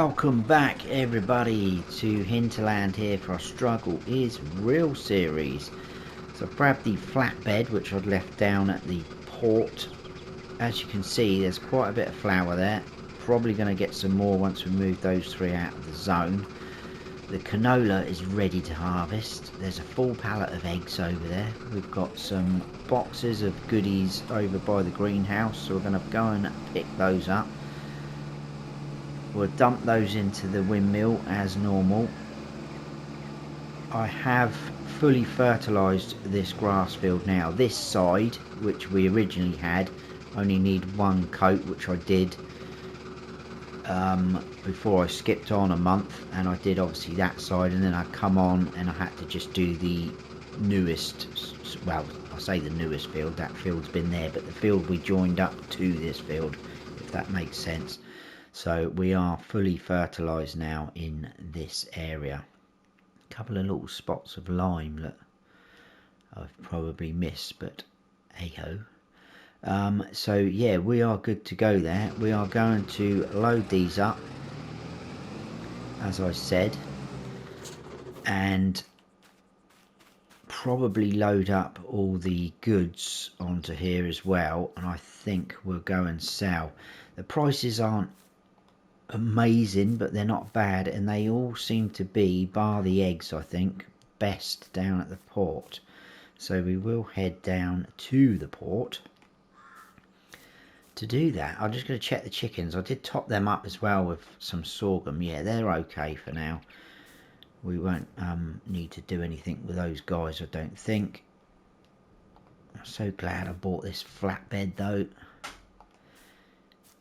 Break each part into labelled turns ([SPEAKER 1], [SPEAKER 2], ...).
[SPEAKER 1] Welcome back everybody to Hinterland here for our Struggle is Real series. So I've grabbed the flatbed which I'd left down at the port. As you can see, there's quite a bit of flour there. Probably going to get some more once we move those three out of the zone. The canola is ready to harvest. There's a full pallet of eggs over there. We've got some boxes of goodies over by the greenhouse, so we're going to go and pick those up. We'll dump those into the windmill as normal. I have fully fertilised this grass field now. This side, which we originally had, only need one coat, which I did before I skipped on a month, and I did obviously that side, and then I come on and I had to just do the newest, well, I say the newest field, that field's been there, but the field we joined up to this field, if that makes sense. So we are fully fertilised now in this area. A couple of little spots of lime that I've probably missed, but hey-ho. So yeah, we are good to go there. We are going to load these up, as I said, and probably load up all the goods onto here as well, and I think we'll go and sell. The prices aren't amazing, but they're not bad, and they all seem to be, bar the eggs, I think, best down at the port. So we will head down to the port to do that. I'm just going to check the chickens. I did top them up as well with some sorghum. Yeah, they're okay for now. We won't need to do anything with those guys, I don't think. I'm so glad I bought this flatbed though.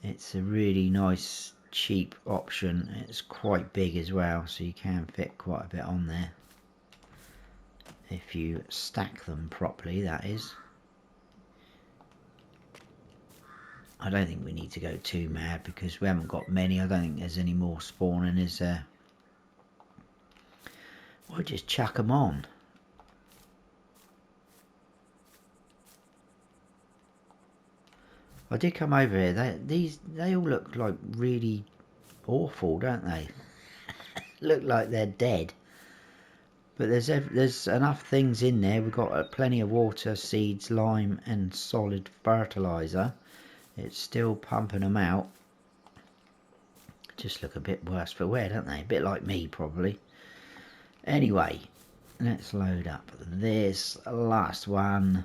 [SPEAKER 1] It's a really nice cheap option. It's quite big as well, so you can fit quite a bit on there if you stack them properly, that is. I don't think we need to go too mad because we haven't got many. I don't think there's any more spawning, is there? We'll just chuck them on. I did come over here. They all look like really awful, don't they? Look like they're dead. But there's enough things in there. We've got plenty of water, seeds, lime, and solid fertilizer. It's still pumping them out. Just look a bit worse for wear, don't they? A bit like me, probably. Anyway, let's load up this last one.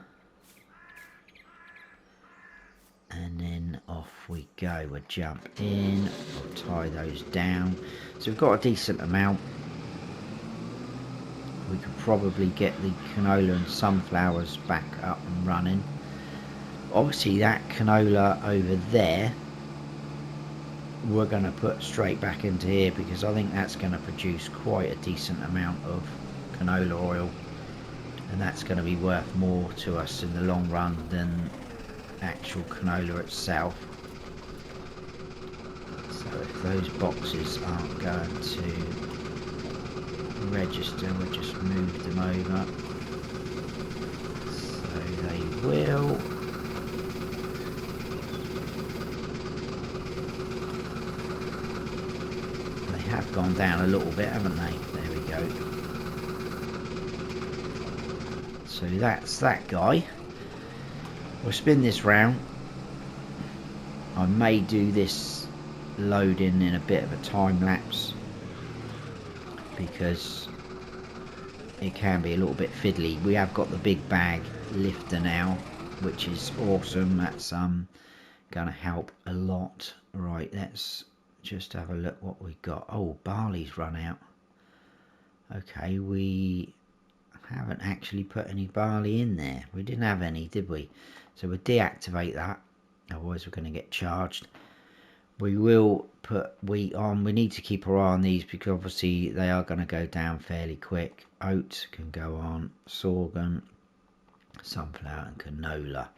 [SPEAKER 1] And then off we go. We'll jump in, we'll tie those down. So we've got a decent amount. We could probably get the canola and sunflowers back up and running. Obviously that canola over there we're going to put straight back into here, because I think that's going to produce quite a decent amount of canola oil, and that's going to be worth more to us in the long run than actual canola itself. So if those boxes aren't going to register, we'll just move them over. So they will. They have gone down a little bit, haven't they? There we go. So that's that guy. We'll spin this round. I may do this loading in a bit of a time lapse because it can be a little bit fiddly. We have got the big bag lifter now, which is awesome. That's gonna help a lot. Right, let's just have a look what we got. Oh, barley's run out. Okay, we haven't actually put any barley in there. We didn't have any, did we? So we'll deactivate that, otherwise we're going to get charged. We will put wheat on. We need to keep our eye on these because obviously they are going to go down fairly quick. Oats can go on, sorghum, sunflower and canola.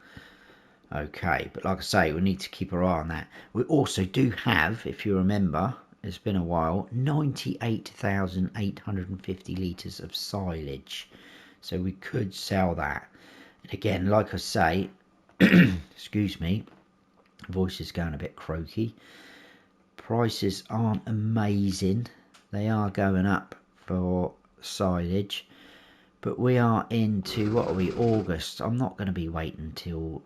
[SPEAKER 1] Okay, but like I say, we need to keep our eye on that. We also do have, if you remember, it's been a while, 98,850 litres of silage. So we could sell that. And again, like I say, excuse me, voice is going a bit croaky. Prices aren't amazing. They are going up for silage, but we are into, what are we, August. I'm not going to be waiting till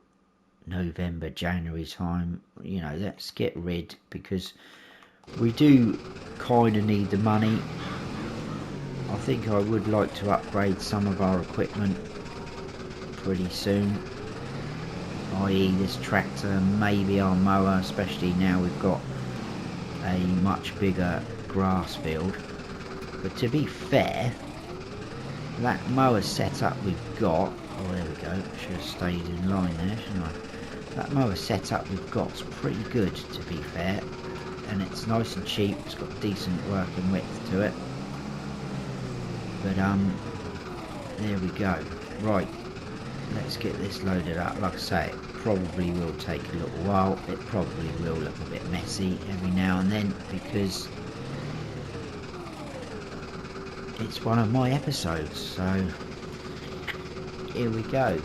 [SPEAKER 1] November, January time. You know, let's get rid, because we do kind of need the money. I think I would like to upgrade some of our equipment pretty soon, i.e. this tractor, maybe our mower, especially now we've got a much bigger grass field. But to be fair, that mower setup we've got, oh there we go, should have stayed in line there, shouldn't I? That mower setup we've got is pretty good, to be fair, and it's nice and cheap. It's got decent working width to it. But there we go. Right, let's get this loaded up. Like I say, it probably will take a little while. It probably will look a bit messy every now and then, because it's one of my episodes. So here we go.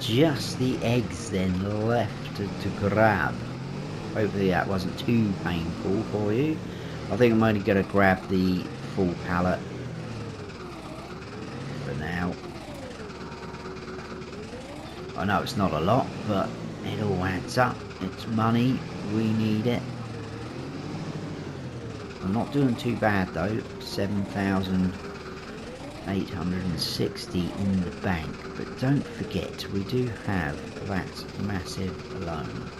[SPEAKER 1] Just the eggs then left to grab. Hopefully that wasn't too painful for you. I think I'm only going to grab the full pallet for now. I know it's not a lot, but it all adds up. It's money, we need it. I'm not doing too bad though. 7,860 in the bank, but don't forget we do have that massive loan,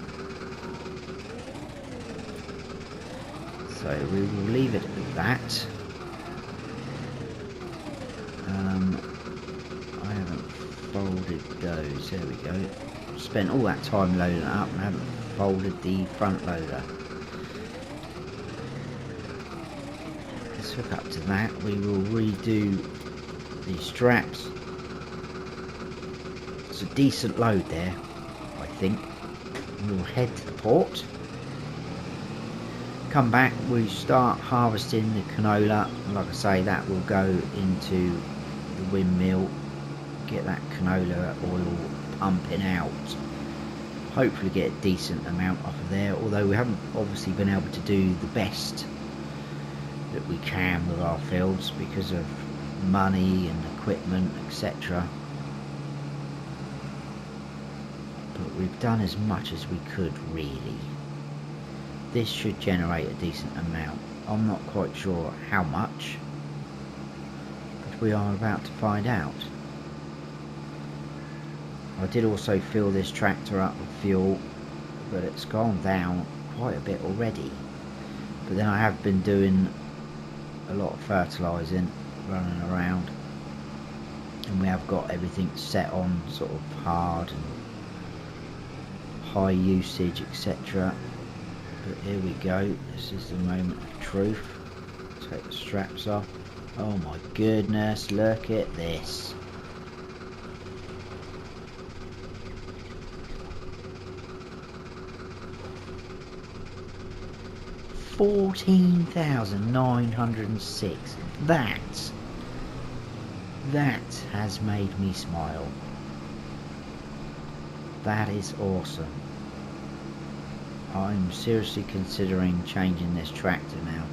[SPEAKER 1] so we will leave it at that. I haven't folded those. There we go. Spent all that time loading it up and haven't folded the front loader. Let's hook up to that. We will redo these straps. It's a decent load there, I think. We'll head to the port, come back, we start harvesting the canola. Like I say, that will go into the windmill, get that canola oil pumping out, hopefully get a decent amount off of there, although we haven't obviously been able to do the best that we can with our fields because of money and equipment, etc. But we've done as much as we could, really. This should generate a decent amount. I'm not quite sure how much, but we are about to find out. I did also fill this tractor up with fuel, but it's gone down quite a bit already. But then I have been doing a lot of fertilising, running around, and we have got everything set on sort of hard and high usage, etc. But here we go, this is the moment of truth. Take the straps off. Oh my goodness, look at this. $14,906. That That has made me smile. That is awesome. I'm seriously considering changing this tractor now.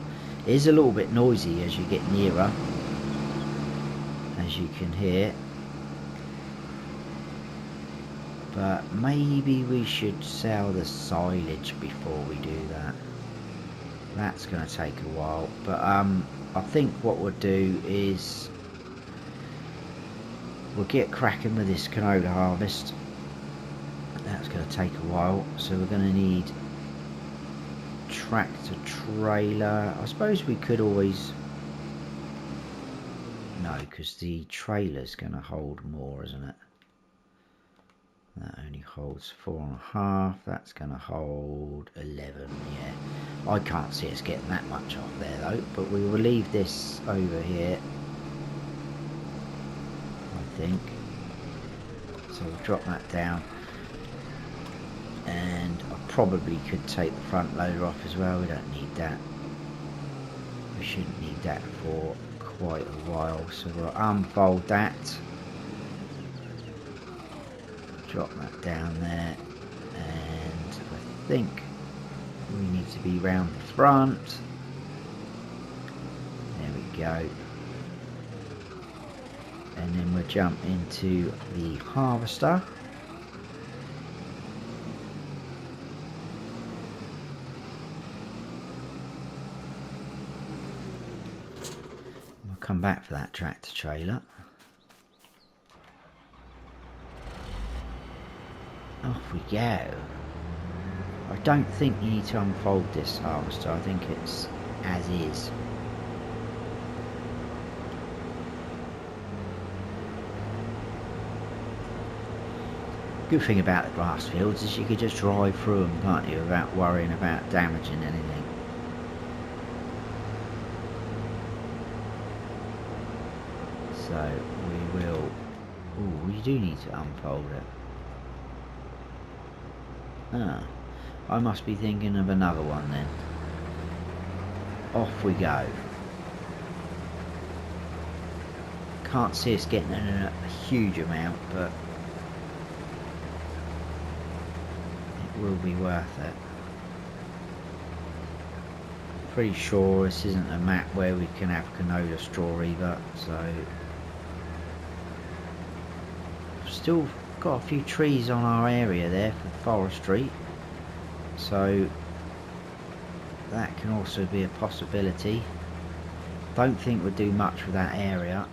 [SPEAKER 1] It is a little bit noisy as you get nearer, as you can hear. But maybe we should sell the silage before we do that. That's going to take a while. But I think what we'll do is we'll get cracking with this canola harvest. That's going to take a while. So we're going to need tractor trailer. I suppose we could always... No, because the trailer's going to hold more, isn't it? That only holds 4.5. That's going to hold 11. Yeah, I can't see us getting that much off there though. But we will leave this over here, I think. So we'll drop that down, and I probably could take the front loader off as well. We don't need that. We shouldn't need that for quite a while. So we'll unfold that. Drop that down there, and I think we need to be round the front. There we go. And then we'll jump into the harvester. We'll come back for that tractor trailer. Off we go. I don't think you need to unfold this harvester. I think it's as is. Good thing about the grass fields is you could just drive through them, can't you, without worrying about damaging anything. So we will... Oh, we do need to unfold it. Ah, I must be thinking of another one then. Off we go. Can't see us getting a huge amount, but it will be worth it. Pretty sure this isn't a map where we can have canola straw either, so still got a few trees on our area there for forestry, so that can also be a possibility. Don't think we'll do much with that area.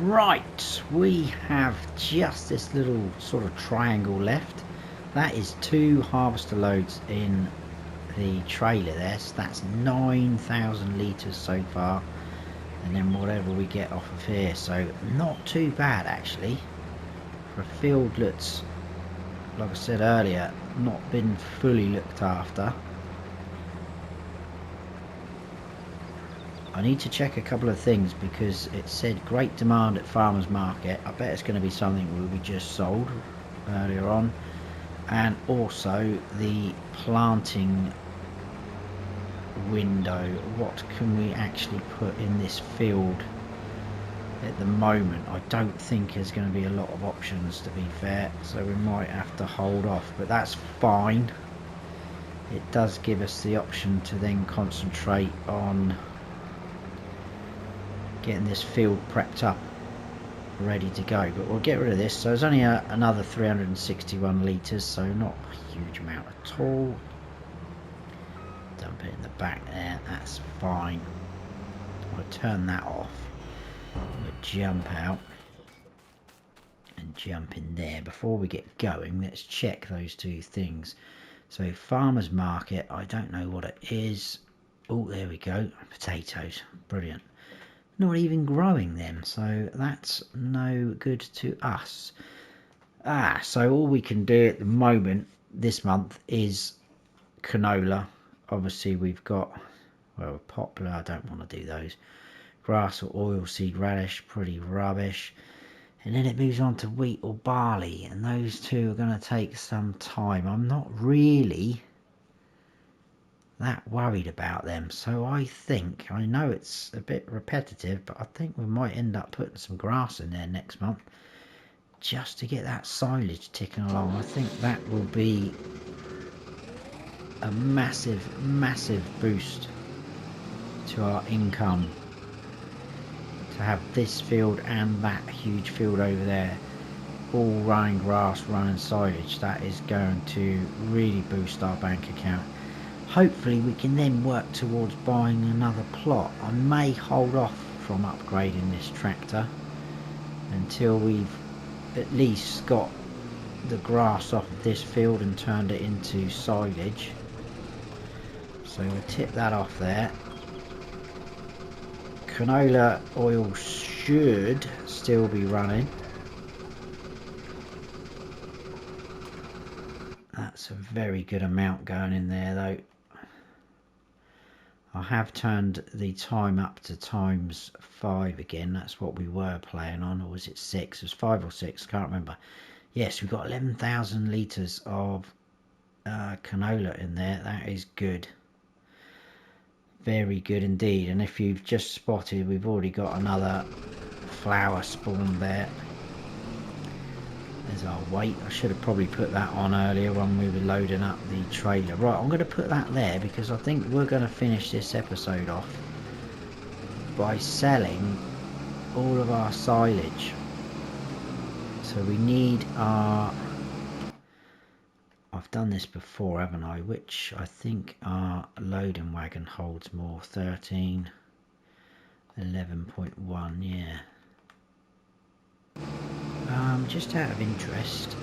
[SPEAKER 1] Right, we have just this little sort of triangle left. That is 2 harvester loads in the trailer there, so that's 9,000 litres so far, and then whatever we get off of here, so not too bad actually for a field that's, like I said earlier, not been fully looked after. I need to check a couple of things because it said great demand at farmers market. I bet it's going to be something we just sold earlier on, and also the planting window. What can we actually put in this field at the moment? I don't think there's going to be a lot of options, to be fair, so we might have to hold off, but that's fine. It does give us the option to then concentrate on getting this field prepped up ready to go, but we'll get rid of this. So there's only another 361 litres, so not a huge amount at all. Dump it in the back there, that's fine. I'll turn that off. We'll jump out and jump in there. Before we get going, let's check those two things. So farmers market, I don't know what it is. Oh, there we go, potatoes, brilliant. Not even growing them, so that's no good to us. So all we can do at the moment this month is canola. Obviously we've got, well, poplar, I don't want to do those. Grass or oilseed radish, pretty rubbish. And then it moves on to wheat or barley, and those two are going to take some time. I'm not really that worried about them, so I think, I know it's a bit repetitive, but I think we might end up putting some grass in there next month just to get that silage ticking along. I think that will be a massive boost to our income, to have this field and that huge field over there all running grass, running silage. That is going to really boost our bank account. Hopefully we can then work towards buying another plot. I may hold off from upgrading this tractor until we've at least got the grass off of this field and turned it into silage. So we'll tip that off there. Canola oil should still be running. That's a very good amount going in there though. I have turned the time up to ×5 again. That's what we were playing on, or was it 6? It was 5 or 6, can't remember. Yes, we've got 11,000 litres of canola in there. That is good. Very good indeed. And if you've just spotted, we've already got another flower spawn there. There's our weight. I should have probably put that on earlier when we were loading up the trailer. Right, I'm going to put that there because I think we're going to finish this episode off by selling all of our silage. So we need our... I've done this before, haven't I? Which I think our loading wagon holds more. 13, 11.1, yeah. Just out of interest,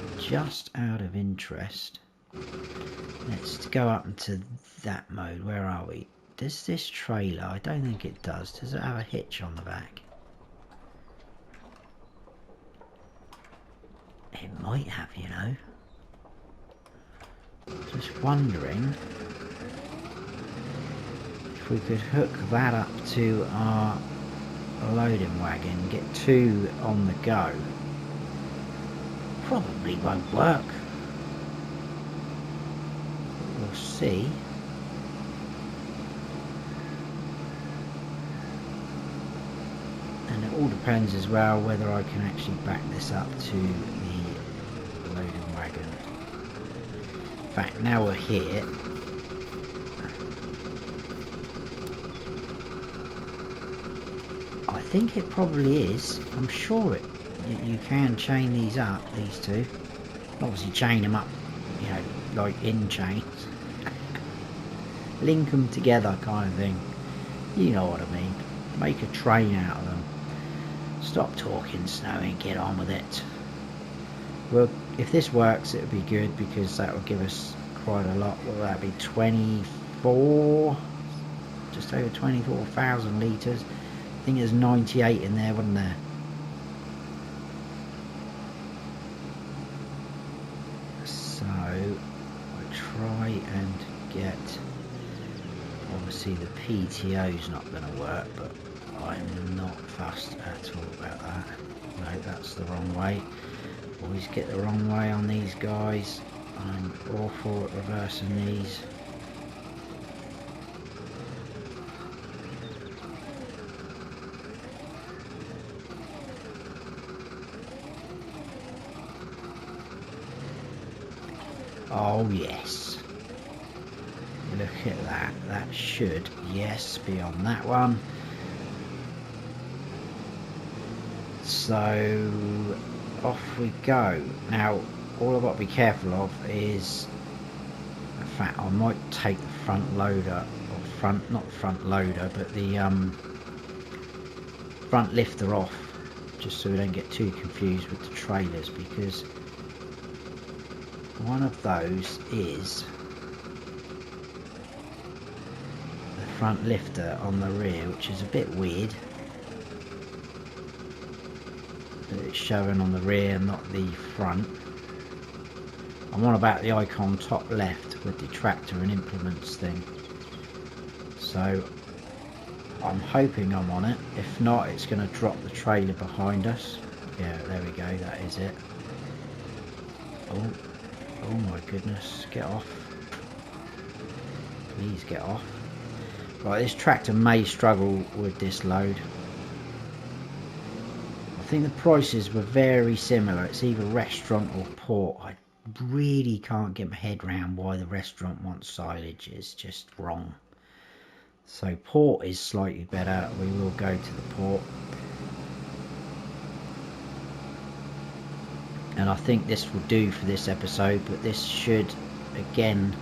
[SPEAKER 1] let's go up into that mode. Where are we? Does this trailer, I don't think it does. Does it have a hitch on the back? It might have, you know. Just wondering if we could hook that up to our loading wagon, get 2 on the go. Probably won't work. We'll see. And it all depends as well whether I can actually back this up to the loading wagon. In fact, now we're here, I think it probably is. I'm sure you can chain these up, these two. Obviously chain them up, you know, like in chains. Link them together kind of thing. You know what I mean. Make a train out of them. Stop talking snow and get on with it. Well, if this works, it would be good because that will give us quite a lot. Will that be 24? Just over 24,000 litres. I think there's 98 in there, wasn't there? So I try and get. Obviously, the PTO's not going to work, but I'm not fussed at all about that. No, that's the wrong way. Always get the wrong way on these guys. I'm awful at reversing these. Oh yes. Look at that. That should, yes, be on that one. So off we go. Now all I've got to be careful of is, in fact, I might take the front loader, or front, not the front loader, but the front lifter off, just so we don't get too confused with the trailers, because one of those is the front lifter on the rear, which is a bit weird. It's showing on the rear, not the front. I'm on about the icon top left with the tractor and implements thing. So I'm hoping I'm on it. If not, it's going to drop the trailer behind us. Yeah, there we go, that is it. Oh my goodness, get off. Please get off. Right, this tractor may struggle with this load. I think the prices were very similar. It's either restaurant or port. I really can't get my head around why the restaurant wants silage. It's just wrong. So port is slightly better. We will go to the port. And I think this will do for this episode, but this should again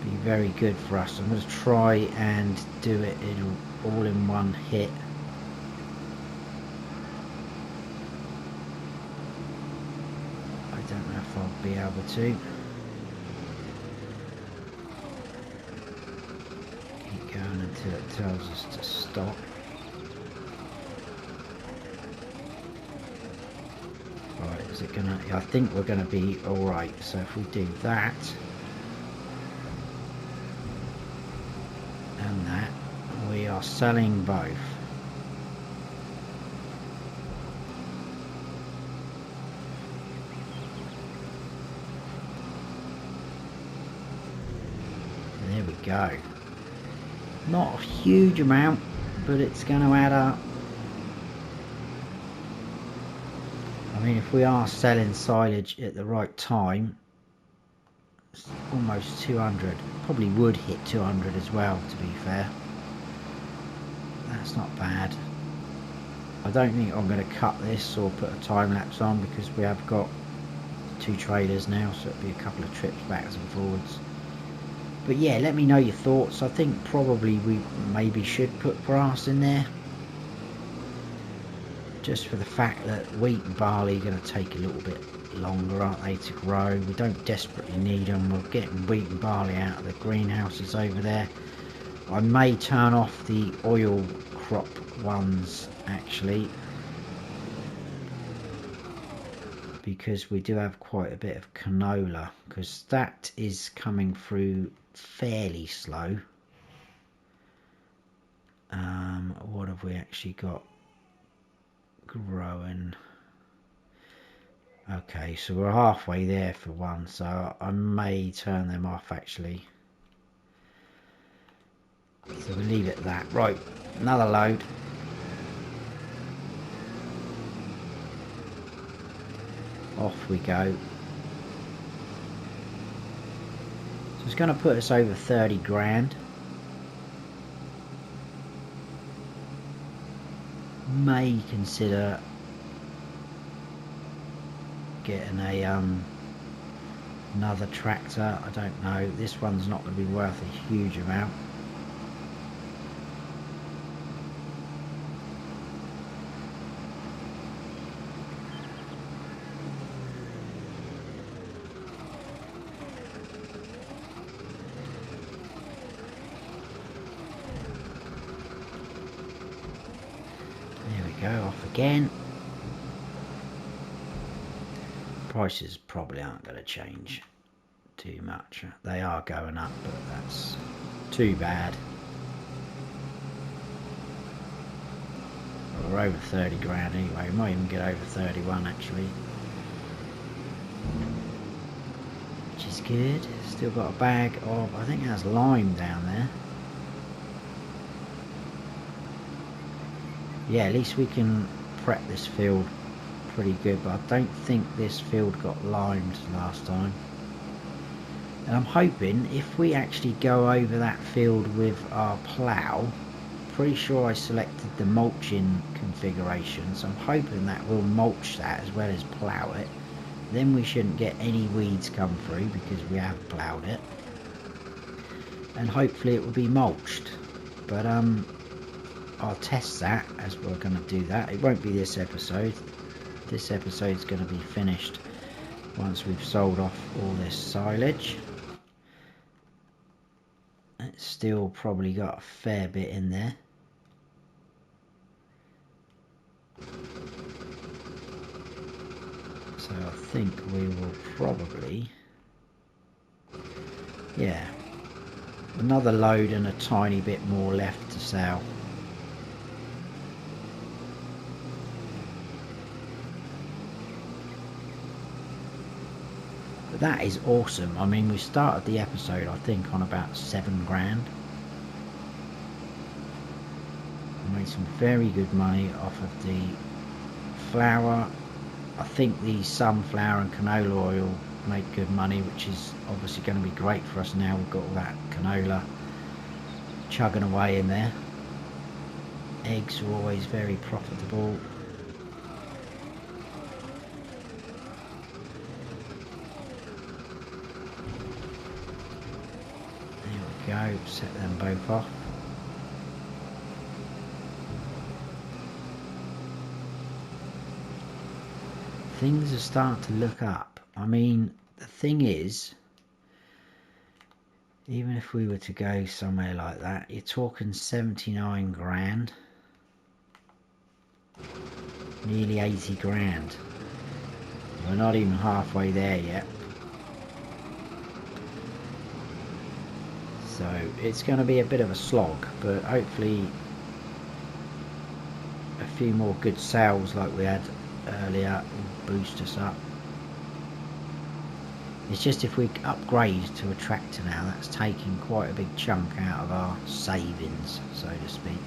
[SPEAKER 1] be very good for us. I'm going to try and do it all in one hit. I don't know if I'll be able to. Keep going until it tells us to stop. Right, is it gonna? I think we're gonna be alright. So if we do that and that, we are selling both. There we go. Not a huge amount, but it's going to add up. I mean, if we are selling silage at the right time, it's almost 200. Probably would hit 200 as well, to be fair. That's not bad. I don't think I'm going to cut this or put a time lapse on, because we have got 2 trailers now, so it'll be a couple of trips backwards and forwards. But yeah, let me know your thoughts. I think probably we maybe should put grass in there, just for the fact that wheat and barley are going to take a little bit longer, aren't they, to grow. We don't desperately need them. We're getting wheat and barley out of the greenhouses over there. I may turn off the oil crop ones actually, because we do have quite a bit of canola, because that is coming through fairly slow. What have we actually got growing? Okay, so we're halfway there for one, so I may turn them off actually. So we'll leave it at that. Right, another load. Off we go. So it's going to put us over 30 grand. May consider getting a another tractor. I don't know. This one's not going to be worth a huge amount. go, off again. Prices probably aren't going to change too much. They are going up, but that's too bad. Well, we're over 30 grand anyway. We might even get over 31 actually, which is good. Still got a bag of, I think that's lime down there. Yeah, at least we can prep this field pretty good, but I don't think this field got limed last time. And I'm hoping if we actually go over that field with our plough, pretty sure I selected the mulching configuration, so I'm hoping that will mulch that as well as plough it. Then we shouldn't get any weeds come through because we have ploughed it, and hopefully it will be mulched. But I'll test that as we're going to do that. It won't be this episode. This episode is going to be finished once we've sold off all this silage. It's still probably got a fair bit in there. So I think we will probably, yeah, another load and a tiny bit more left to sell. But that is awesome. I mean, we started the episode I think on about 7 grand. We made some very good money off of the flour. I think the sunflower and canola oil made good money, which is obviously going to be great for us now. We've got all that canola chugging away in there. Eggs are always very profitable. There we go, set them both off. Things are starting to look up. I mean, the thing is, even if we were to go somewhere like that, you're talking 79 grand. Nearly 80 grand. We're not even halfway there yet. So it's going to be a bit of a slog, but hopefully a few more good sales like we had earlier will boost us up. It's just if we upgrade to a tractor now, that's taking quite a big chunk out of our savings, so to speak.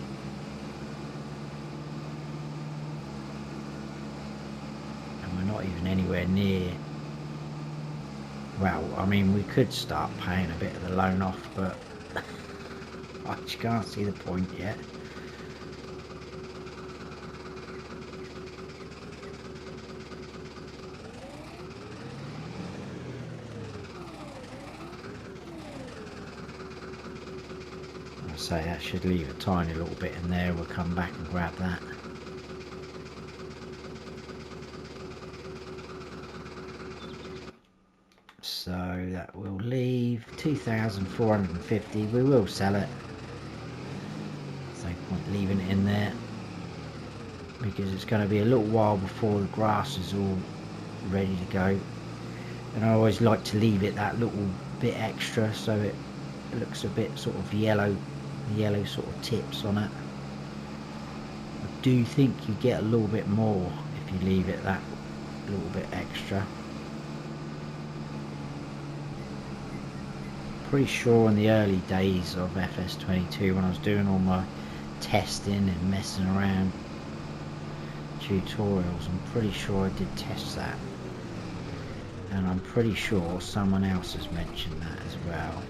[SPEAKER 1] And we're not even anywhere near, well, I mean, we could start paying a bit of the loan off, but I just can't see the point yet. So that should leave a tiny little bit in there. We'll come back and grab that. So that will leave 2,450. We will sell it. There's no point leaving it in there because it's going to be a little while before the grass is all ready to go. And I always like to leave it that little bit extra so it looks a bit sort of yellow sort of tips on it. I do think you get a little bit more if you leave it that little bit extra. Pretty sure in the early days of FS22 when I was doing all my testing and messing around tutorials, I'm pretty sure I did test that, and I'm pretty sure someone else has mentioned that as well.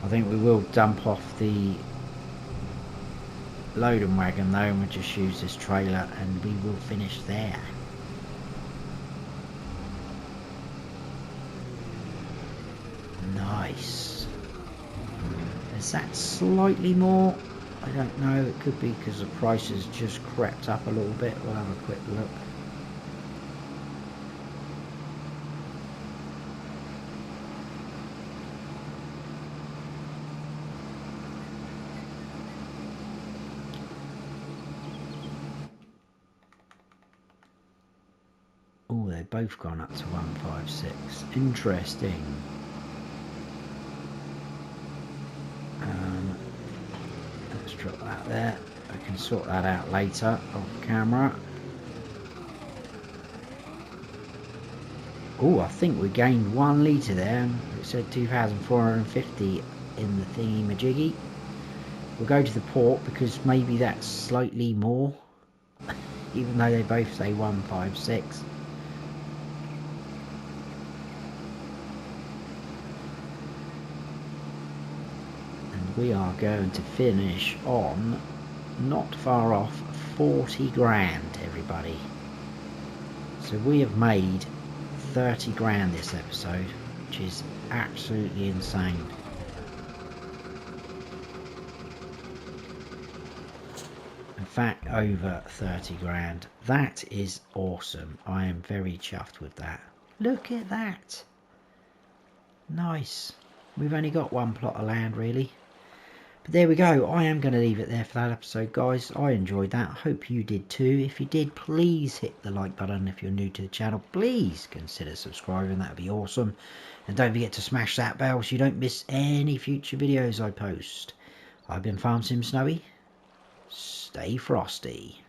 [SPEAKER 1] I think we will dump off the loading wagon though, and we'll just use this trailer and we will finish there. Nice. Is that slightly more? I don't know, it could be because the price has just crept up a little bit. We'll have a quick look. they've both gone up to 156. Interesting. Let's drop that there. I can sort that out later off camera. Oh, I think we gained 1 litre there. It said 2,450 in the thingy majiggy. We'll go to the port because maybe that's slightly more, even though they both say 156. And we are going to finish on not far off 40 grand, everybody. So we have made 30 grand this episode, which is absolutely insane. In fact, over 30 grand. That is awesome. I am very chuffed with that. Look at that. Nice. We've only got 1 plot of land, really. But there we go. I am going to leave it there for that episode, guys. I enjoyed that. I hope you did too. If you did, please hit the like button. If you're new to the channel, please consider subscribing. That would be awesome. And don't forget to smash that bell so you don't miss any future videos I post. I've been Farm Sim Snowy. Stay frosty.